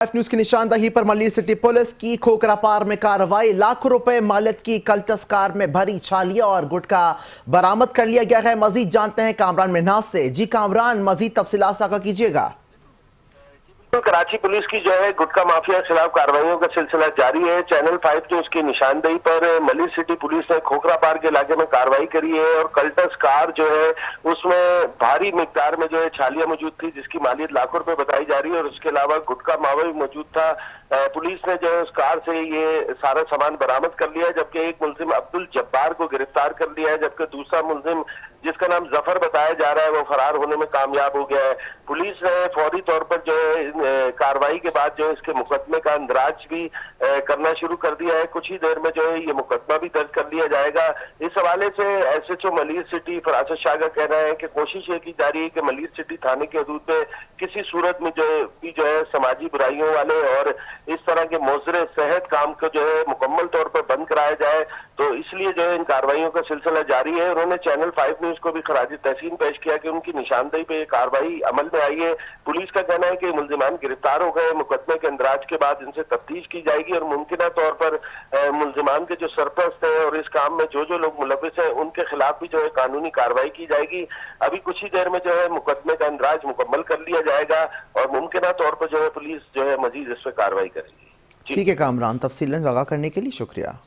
News की निशानदही पर Malir city police की खोखरापार में कार्रवाई। लाखों रुपए मालियत की कल्टस कार में भरी छालिया और गुटखा बरामद कर लिया गया है। मजीद जानते हैं कामरान मिन्हास से। जी कामरान, मजीद तफसीलात साझा कीजिएगा। कराची पुलिस की जो है गुटखा माफिया के खिलाफ कार्रवाइयों का सिलसिला जारी है। चैनल 5 न्यूज की निशानदेही पर मलिर सिटी पुलिस ने खोखरापार के इलाके में कार्रवाई करी है और कल्टस कार जो है उसमें भारी मिकदार में जो है छालिया मौजूद थी, जिसकी मालियत लाखों रुपए बताई जा रही है और उसके अलावा गुटखा मावा भी मौजूद था। पुलिस ने जो है उस कार से ये सारा सामान बरामद कर लिया है, जबकि एक मुलजिम अब्दुल जब्बार को गिरफ्तार कर लिया है, जबकि दूसरा मुलजिम जिसका नाम जफर बताया जा रहा है वो फरार होने में कामयाब हो गया है। पुलिस ने फौरी तौर पर जो है कार्रवाई के बाद जो है इसके मुकदमे का अंदराज भी करना शुरू कर दिया है। कुछ ही देर में जो है ये मुकदमा भी दर्ज कर लिया जाएगा। इस हवाले से SHO मलिर सिटी फरासत शाह का कहना है कि कोशिश ये की जा रही है कि मलिर सिटी थाने के हदूद में किसी सूरत में जो है समाजी बुराइयों वाले और इस तरह के मोजरे सेहत काम को जो है मुकम्मल तौर पर बंद कराया जाए, तो इसलिए जो है इन कार्रवाइयों का सिलसिला जारी है। उन्होंने चैनल 5 न्यूज को भी खराज तहसीन पेश किया कि उनकी निशानदेही पे ये कार्रवाई अमल में आई है। पुलिस का कहना है कि मुलजिमान गिरफ्तार हो गए। मुकदमे के अंदराज के बाद इनसे तफ्तीश की जाएगी और मुमकिन तौर पर मुलजिमान के जो सरपरस्त है और इस काम में जो लोग मुलविस हैं उनके खिलाफ भी जो है कानूनी कार्रवाई की जाएगी। अभी कुछ ही देर में जो है मुकदमे का अंदराज मुकम्मल कर लिया जाएगा और मुमकिन तौर पर जो है पुलिस जो है मजीद इस पर कार्रवाई करेगी। ठीक है कामरान, तफसीलन जगह करने के लिए शुक्रिया।